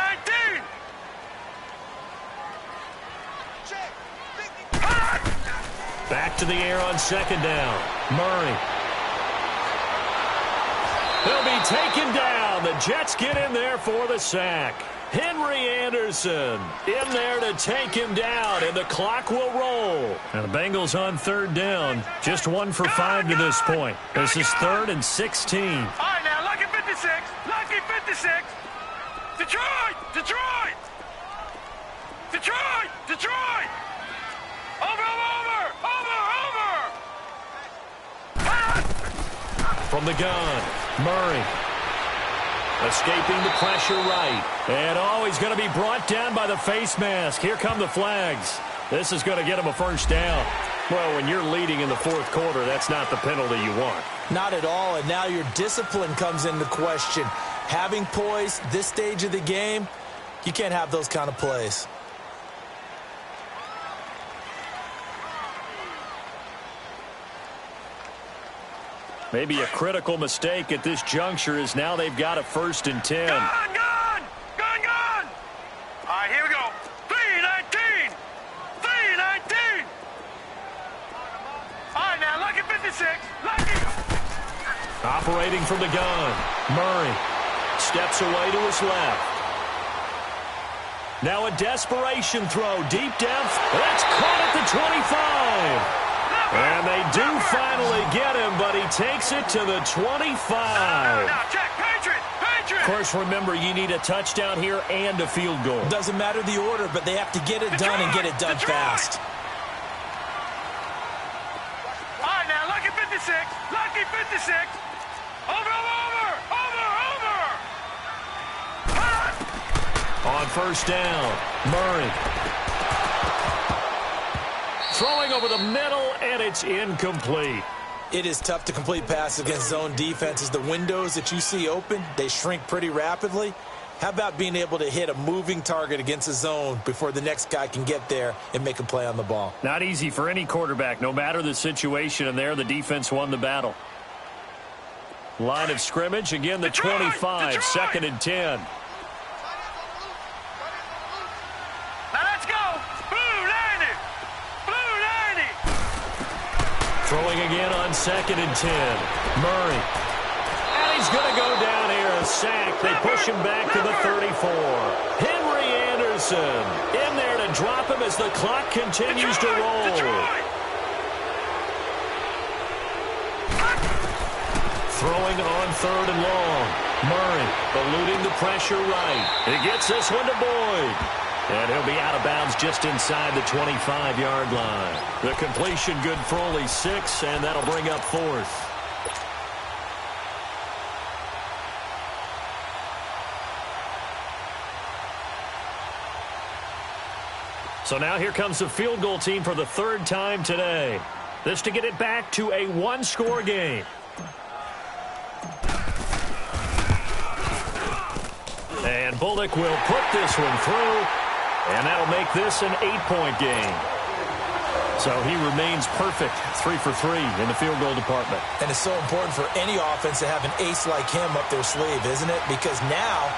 Back to the air on 2nd down. Murray. He'll be taken down. The Jets get in there for the sack. Henry Anderson in there to take him down, and the clock will roll. And the Bengals on 3rd down. Just 1 for 5 to this point. This is 3rd and 16. All right, now, lucky 56. Lucky 56. Detroit! Detroit! Detroit! Detroit! Over! From the gun, Murray. Escaping the pressure right. And he's going to be brought down by the face mask. Here come the flags. This is going to get him a 1st down. Well, when you're leading in the 4th quarter, that's not the penalty you want. Not at all, and now your discipline comes into question. Having poise this stage of the game, you can't have those kind of plays. Maybe a critical mistake at this juncture is now they've got a 1st and 10. Gun! All right, here we go. 3-19. 3-19. All right, now, lucky 56. Lucky. Operating from the gun, Murray steps away to his left. Now a desperation throw deep down. That's caught at the 25. And they do finally get him, but he takes it to the 25. Now, check. Patriot. Of course, remember, you need a touchdown here and a field goal. Doesn't matter the order, but they have to get it done and get it done fast. All right, now, lucky 56. Lucky 56. Over. On first down, Murray. Throwing over the middle, and it's incomplete. It is tough to complete passes against zone defenses. The windows that you see open, they shrink pretty rapidly. How about being able to hit a moving target against a zone before the next guy can get there and make a play on the ball? Not easy for any quarterback, no matter the situation, and there the defense won the battle. Line of scrimmage, again the 25, second and 10. Throwing again on second and 10. Murray. And he's going to go down here, a sack. They push him back to the 34. Henry Anderson in there to drop him as the clock continues to roll. Throwing on third and long. Murray eluding the pressure right. He gets this one to Boyd. And he'll be out of bounds just inside the 25-yard line. The completion good for only 6, and that'll bring up fourth. So now here comes the field goal team for the third time today. This to get it back to a one-score game. And Bullock will put this one through. And that'll make this an 8-point game. So he remains perfect, 3 for 3 in the field goal department. And it's so important for any offense to have an ace like him up their sleeve, isn't it? Because now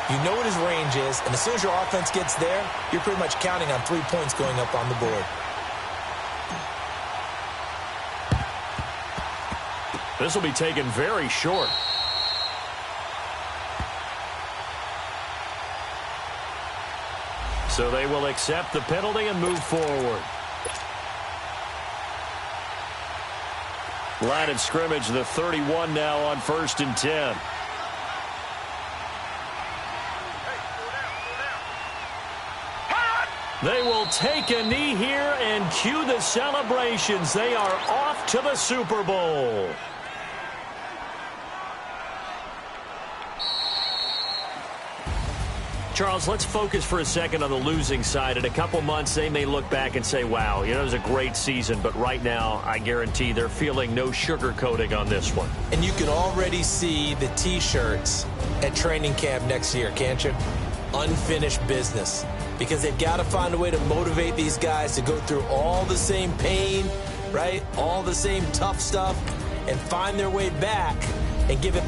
you know what his range is, and as soon as your offense gets there, you're pretty much counting on 3 points going up on the board. This will be taken very short. So they will accept the penalty and move forward. Line of scrimmage, the 31 now on first and 10. They will take a knee here and cue the celebrations. They are off to the Super Bowl. Charles, let's focus for a second on the losing side. In a couple months, they may look back and say, wow, it was a great season. But right now, I guarantee they're feeling no sugarcoating on this one. And you can already see the T-shirts at training camp next year, can't you? Unfinished business. Because they've got to find a way to motivate these guys to go through all the same pain, right? All the same tough stuff, and find their way back and give it